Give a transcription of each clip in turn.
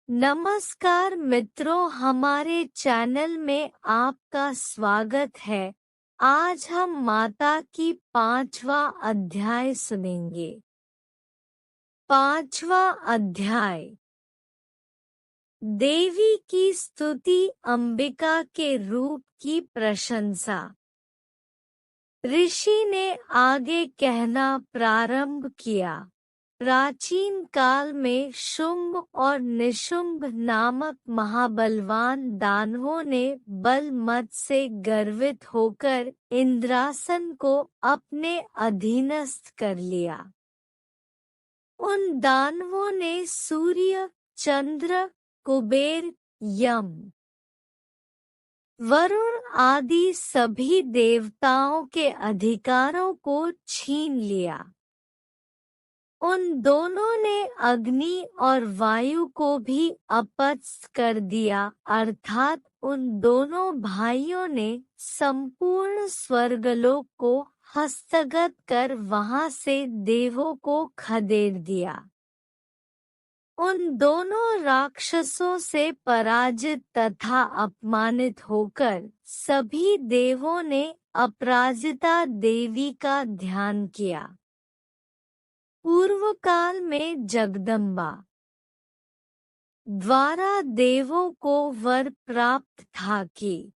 नमस्कार मित्रों, हमारे चैनल में आपका स्वागत है। आज हम माता की 5वां अध्याय सुनेंगे। 5वां अध्याय, देवी की स्तुति, अंबिका के रूप की प्रशंसा। ऋषि ने आगे कहना प्रारंभ किया। प्राचीन काल में शुंभ और निशुंभ नामक महाबलवान दानवों ने बल मद से गर्वित होकर इंद्रासन को अपने अधीनस्थ कर लिया। उन दानवों ने सूर्य, चंद्र, कुबेर, यम, वरुण आदि सभी देवताओं के अधिकारों को छीन लिया। उन दोनों ने अग्नि और वायु को भी अपदस्थ कर दिया, अर्थात उन दोनों भाइयों ने संपूर्ण स्वर्गलोक को हस्तगत कर वहां से देवों को खदेड़ दिया। उन दोनों राक्षसों से पराजित तथा अपमानित होकर सभी देवों ने अपराजिता देवी का ध्यान किया। पूर्व काल में जगदम्बा द्वारा देवों को वर प्राप्त था कि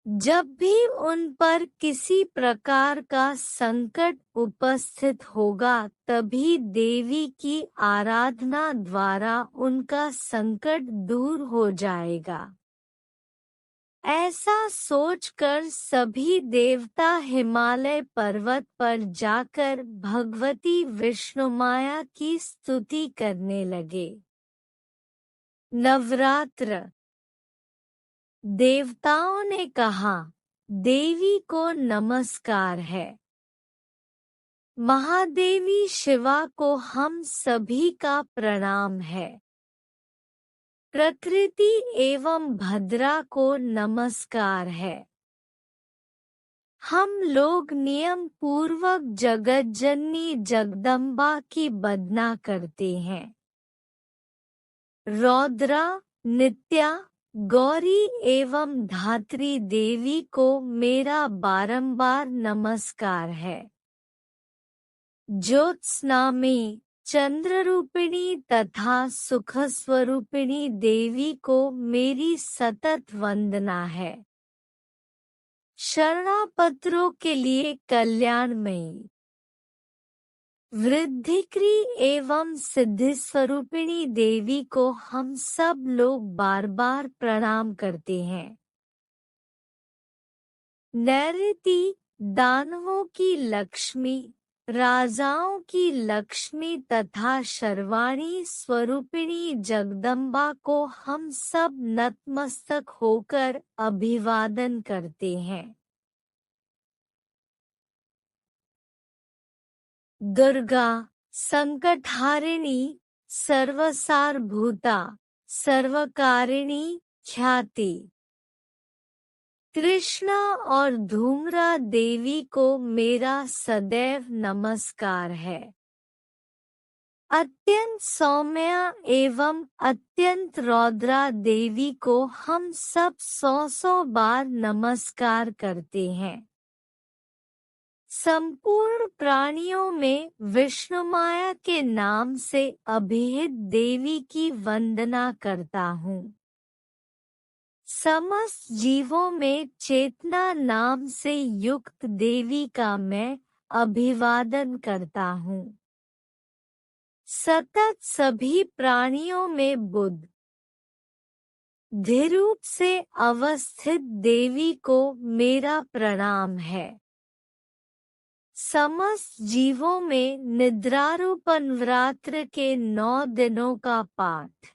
जब भी उन पर किसी प्रकार का संकट उपस्थित होगा, तभी देवी की आराधना द्वारा उनका संकट दूर हो जाएगा। ऐसा सोचकर सभी देवता हिमालय पर्वत पर जाकर भगवती विष्णुमाया की स्तुति करने लगे। नवरात्र। देवताओं ने कहा, देवी को नमस्कार है। महादेवी शिवा को हम सभी का प्रणाम है। प्रकृति एवं भद्रा को नमस्कार है। हम लोग नियम पूर्वक जगज्जननी जगदम्बा की वंदना करते हैं। रौद्रा, नित्या, गौरी एवं धात्री देवी को मेरा बारंबार नमस्कार है। ज्योत्स्ना में चंद्ररूपिणी तथा सुखस्वरूपिणी देवी को मेरी सतत वंदना है। शरणापत्रों के लिए कल्याणमयी, वृद्धिक्री एवं सिद्धिस्वरूपिणी देवी को हम सब लोग बार बार प्रणाम करते हैं। नैऋति, दानवों की लक्ष्मी, राजाओं की लक्ष्मी तथा शर्वाणी स्वरूपिणी जगदम्बा को हम सब नतमस्तक होकर अभिवादन करते हैं। दुर्गा, संकटहारिणी, सर्वसारभूता, सर्वकारिणी ख्याति। कृष्णा और धूम्रा देवी को मेरा सदैव नमस्कार है। अत्यंत सौम्या एवं अत्यंत रौद्रा देवी को हम सब 100 बार नमस्कार करते हैं। संपूर्ण प्राणियों में विष्णुमाया के नाम से अभिहित देवी की वंदना करता हूँ। समस्त जीवों में चेतना नाम से युक्त देवी का मैं अभिवादन करता हूँ। सतत सभी प्राणियों में बुद्ध धिरूप से अवस्थित देवी को मेरा प्रणाम है। समस्त जीवों में निद्रारूपन व्रात्र के 9 दिनों का पाठ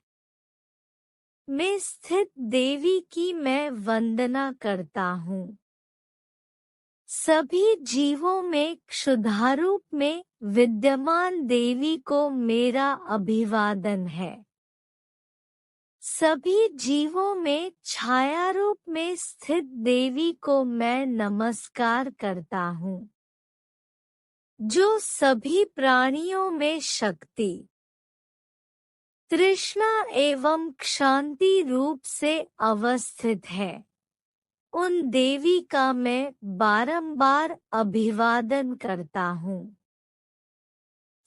में स्थित देवी की मैं वंदना करता हूँ। सभी जीवों में क्षुधारूप में विद्यमान देवी को मेरा अभिवादन है। सभी जीवों में छायारूप में स्थित देवी को मैं नमस्कार करता हूँ, जो सभी प्राणियों में शक्ति तृष्णा एवं क्षांति रूप से अवस्थित है, उन देवी का मैं बारंबार अभिवादन करता हूँ।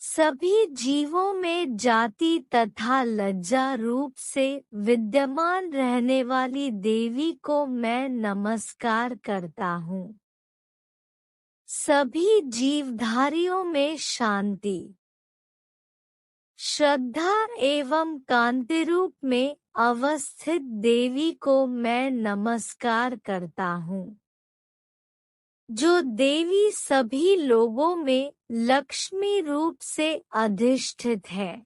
सभी जीवों में जाति तथा लज्जा रूप से विद्यमान रहने वाली देवी को मैं नमस्कार करता हूँ। सभी जीवधारियों में शांति, श्रद्धा एवं कांति रूप में अवस्थित देवी को मैं नमस्कार करता हूँ। जो देवी सभी लोगों में लक्ष्मी रूप से अधिष्ठित है,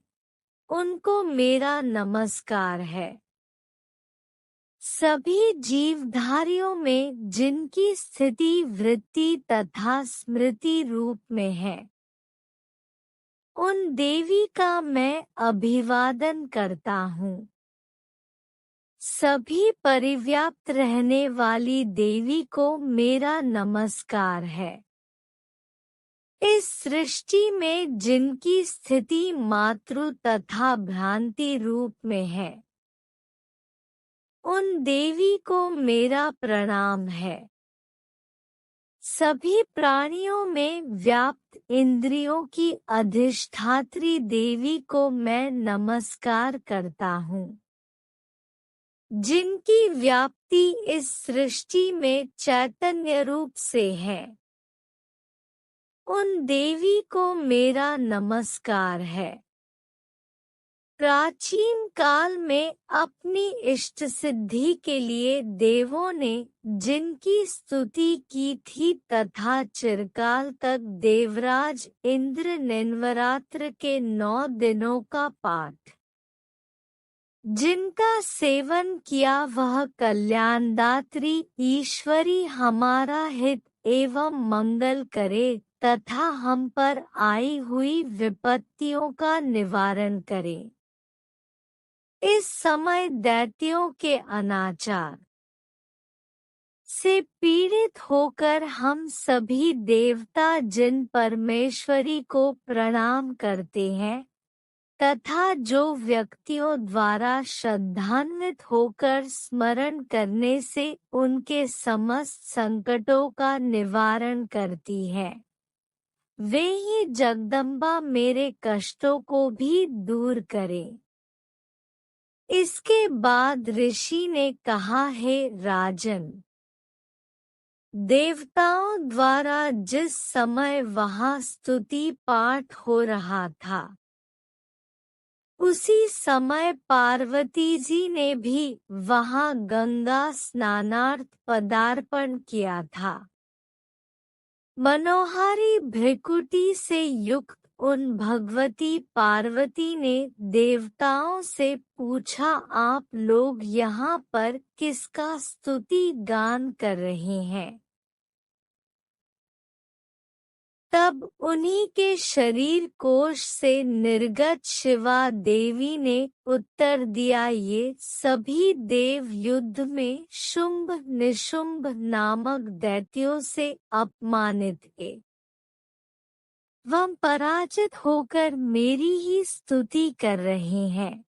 उनको मेरा नमस्कार है। सभी जीवधारियों में जिनकी स्थिति वृत्ति तथा स्मृति रूप में है, उन देवी का मैं अभिवादन करता हूँ। सभी परिव्याप्त रहने वाली देवी को मेरा नमस्कार है। इस सृष्टि में जिनकी स्थिति मातृ तथा भ्रांति रूप में है, उन देवी को मेरा प्रणाम है। सभी प्राणियों में व्याप्त इंद्रियों की अधिष्ठात्री देवी को मैं नमस्कार करता हूँ। जिनकी व्याप्ति इस सृष्टि में चैतन्य रूप से है, उन देवी को मेरा नमस्कार है। प्राचीन काल में अपनी इष्ट सिद्धि के लिए देवों ने जिनकी स्तुति की थी तथा चिरकाल तक देवराज इंद्र ने नवरात्र के 9 दिनों का पाठ जिनका सेवन किया, वह कल्याणदात्री ईश्वरी हमारा हित एवं मंगल करे तथा हम पर आई हुई विपत्तियों का निवारण करे। इस समय दैत्यों के अनाचार से पीड़ित होकर हम सभी देवता जिन परमेश्वरी को प्रणाम करते हैं तथा जो व्यक्तियों द्वारा श्रद्धान्वित होकर स्मरण करने से उनके समस्त संकटों का निवारण करती है, वे ही जगदम्बा मेरे कष्टों को भी दूर करें। इसके बाद ऋषि ने कहा, हे राजन, देवताओं द्वारा जिस समय वहां स्तुति पाठ हो रहा था, उसी समय पार्वती जी ने भी वहां गंगा स्नानार्थ पदार्पण किया था। मनोहारी भृकुटी से युक्त उन भगवती पार्वती ने देवताओं से पूछा, आप लोग यहाँ पर किसका स्तुति गान कर रहे हैं? तब उन्हीं के शरीर कोश से निर्गत शिवा देवी ने उत्तर दिया, ये सभी देव युद्ध में शुंभ निशुंभ नामक दैत्यों से अपमानित थे। वह पराजित होकर मेरी ही स्तुति कर रहे हैं।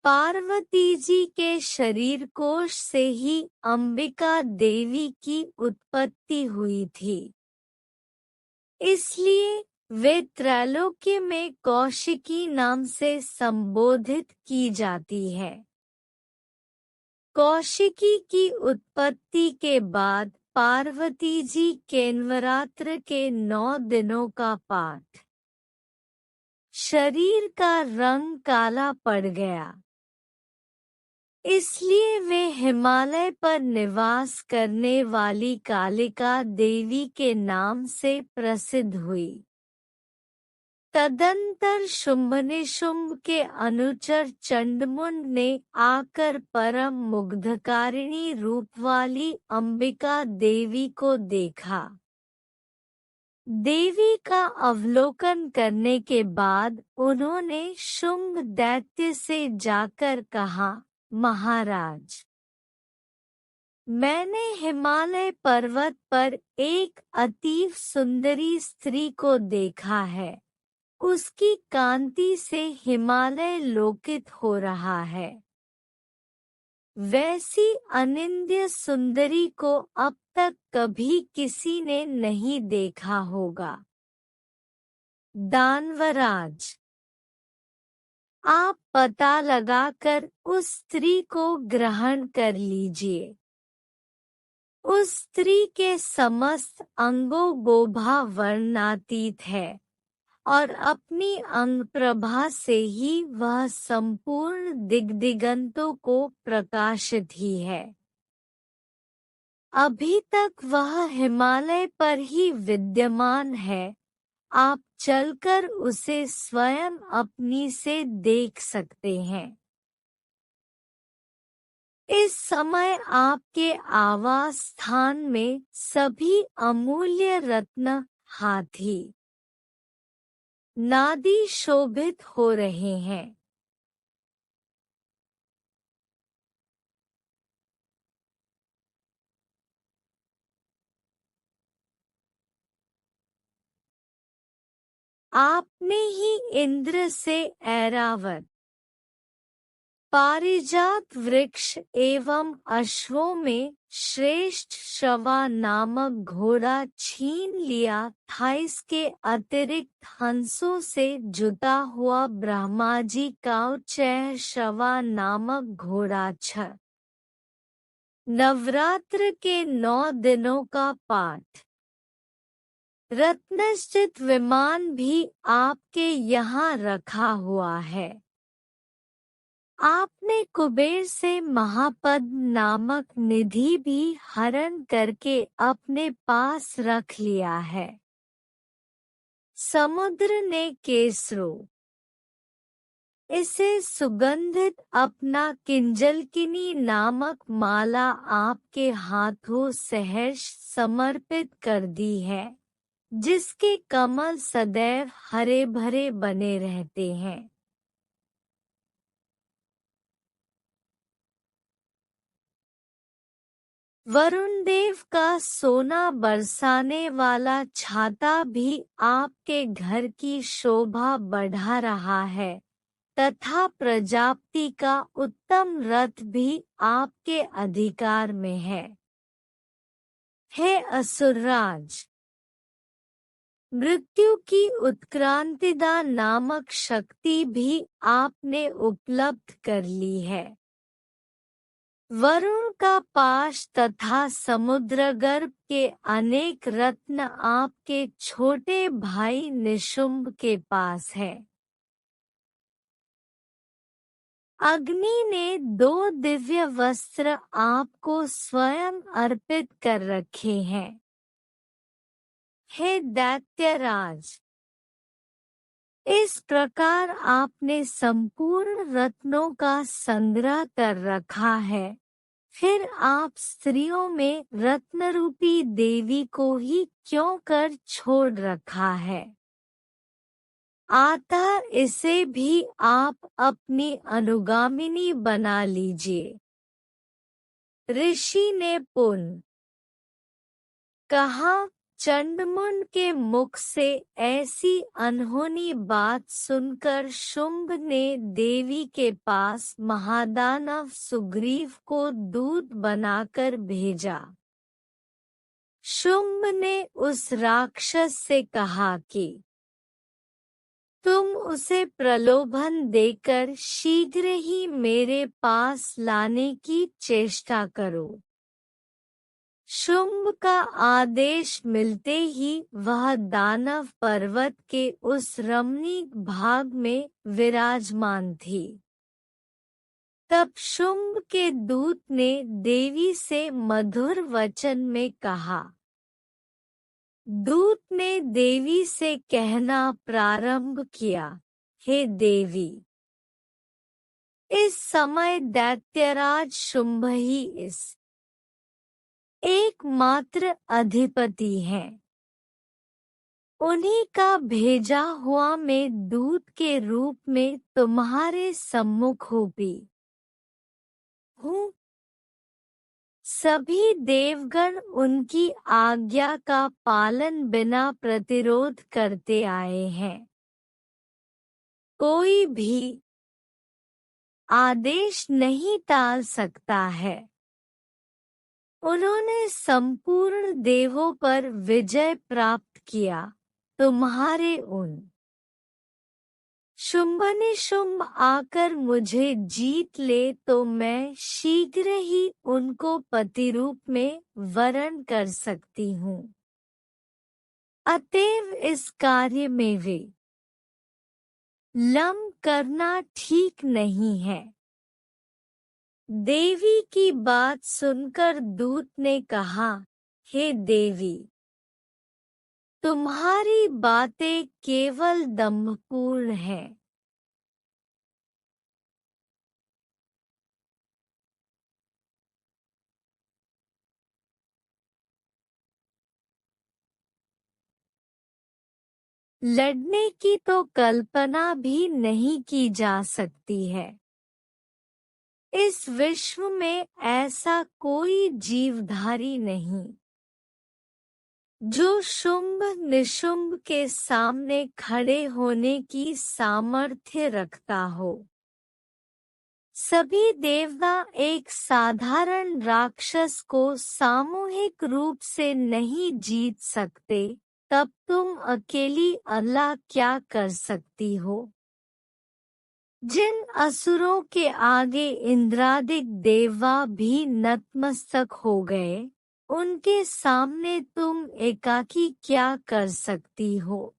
पार्वती जी के शरीर कोश से ही अंबिका देवी की उत्पत्ति हुई थी, इसलिए वे त्रैलोक्य में कौशिकी नाम से संबोधित की जाती है। कौशिकी की उत्पत्ति के बाद पार्वती जी के नवरात्र के 9 दिनों का पाठ, शरीर का रंग काला पड़ गया, इसलिए वे हिमालय पर निवास करने वाली कालिका देवी के नाम से प्रसिद्ध हुई। तदंतर शुंभनिशुंभ के अनुचर चंडमुंड ने आकर परम मुग्धकारिणी रूप वाली अंबिका देवी को देखा। देवी का अवलोकन करने के बाद उन्होंने शुंभ दैत्य से जाकर कहा, महाराज, मैंने हिमालय पर्वत पर एक अतीव सुंदरी स्त्री को देखा है। उसकी कांति से हिमालय लोकित हो रहा है। वैसी अनिंद्य सुंदरी को अब तक कभी किसी ने नहीं देखा होगा। दानवराज, आप पता लगाकर उस स्त्री को ग्रहण कर लीजिए। उस स्त्री के समस्त अंगों गोभा वर्णातीत है और अपनी अंग प्रभा से ही वह संपूर्ण दिग्दिगंतों को प्रकाशित ही है। अभी तक वह हिमालय पर ही विद्यमान है, आप चलकर उसे स्वयं अपनी से देख सकते हैं। इस समय आपके आवास स्थान में सभी अमूल्य रत्न, हाथी, नादी शोभित हो रहे हैं। आपने ही इंद्र से ऐरावत, पारिजात वृक्ष एवं अश्वों में श्रेष्ठ शवा नामक घोड़ा छीन लिया था। इसके अतिरिक्त हंसों से जुता हुआ ब्रह्माजी का चैह शवा नामक घोड़ा छ। नवरात्र के 9 दिनों का पाठ। रत्नश्चित विमान भी आपके यहाँ रखा हुआ है। आपने कुबेर से महापद नामक निधि भी हरण करके अपने पास रख लिया है। समुद्र ने केसरो इसे सुगंधित अपना किंजलकिनी नामक माला आपके हाथों सहर्ष समर्पित कर दी है, जिसके कमल सदैव हरे भरे बने रहते हैं। वरुण देव का सोना बरसाने वाला छाता भी आपके घर की शोभा बढ़ा रहा है तथा प्रजापति का उत्तम रथ भी आपके अधिकार में है। हे असुरराज, मृत्यु की उत्क्रांतिदा नामक शक्ति भी आपने उपलब्ध कर ली है। वरुण का पाश तथा समुद्रगर्भ के अनेक रत्न आपके छोटे भाई निशुंभ के पास है। अग्नि ने 2 दिव्य वस्त्र आपको स्वयं अर्पित कर रखे हैं। हे दैत्यराज, इस प्रकार आपने संपूर्ण रत्नों का संग्रह कर रखा है, फिर आप स्त्रियों में रत्नरूपी देवी को ही क्यों कर छोड़ रखा है? अतः इसे भी आप अपनी अनुगामिनी बना लीजिए। ऋषि ने पुन कहा, चंडमुंड के मुख से ऐसी अनहोनी बात सुनकर शुंभ ने देवी के पास महादानव सुग्रीव को दूत बनाकर भेजा। शुंभ ने उस राक्षस से कहा कि तुम उसे प्रलोभन देकर शीघ्र ही मेरे पास लाने की चेष्टा करो। शुंभ का आदेश मिलते ही वह दानव पर्वत के उस रमणीक भाग में विराजमान थी। तब शुंभ के दूत ने देवी से मधुर वचन में कहा। दूत ने देवी से कहना प्रारंभ किया, हे देवी, इस समय दैत्यराज शुंभ ही इस एकमात्र अधिपति हैं। उन्हीं का भेजा हुआ मैं दूत के रूप में तुम्हारे सम्मुख भी हूँ। सभी देवगण उनकी आज्ञा का पालन बिना प्रतिरोध करते आए हैं। कोई भी आदेश नहीं टाल सकता है। उन्होंने संपूर्ण देवों पर विजय प्राप्त किया। तुम्हारे उन शुंभ आकर मुझे जीत ले तो मैं शीघ्र ही उनको पतिरूप में वरण कर सकती हूँ। अतएव इस कार्य में विलंब करना ठीक नहीं है। देवी की बात सुनकर दूत ने कहा, हे देवी, तुम्हारी बातें केवल दंभपूर्ण हैं। लड़ने की तो कल्पना भी नहीं की जा सकती है। इस विश्व में ऐसा कोई जीवधारी नहीं जो शुंभ निशुंभ के सामने खड़े होने की सामर्थ्य रखता हो। सभी देवता एक साधारण राक्षस को सामूहिक रूप से नहीं जीत सकते, तब तुम अकेली अल्लाह क्या कर सकती हो? जिन असुरों के आगे इंद्रादिक देवता भी नतमस्तक हो गए, उनके सामने तुम एकाकी क्या कर सकती हो?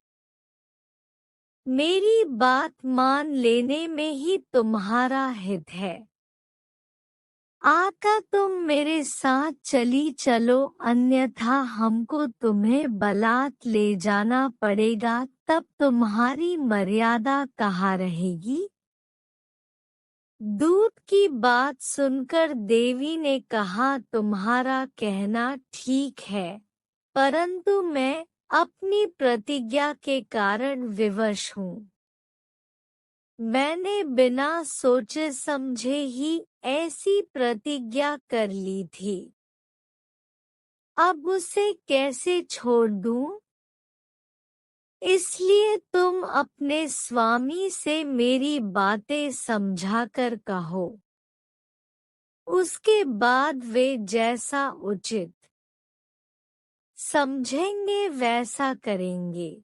मेरी बात मान लेने में ही तुम्हारा हित है। आका तुम मेरे साथ चली चलो, अन्यथा हमको तुम्हें बलात् ले जाना पड़ेगा, तब तुम्हारी मर्यादा कहाँ रहेगी? दूत की बात सुनकर देवी ने कहा, तुम्हारा कहना ठीक है, परंतु मैं अपनी प्रतिज्ञा के कारण विवश हूँ। मैंने बिना सोचे समझे ही ऐसी प्रतिज्ञा कर ली थी। अब उसे कैसे छोड़ दूं? इसलिए तुम अपने स्वामी से मेरी बातें समझाकर कहो। उसके बाद वे जैसा उचित समझेंगे वैसा करेंगे।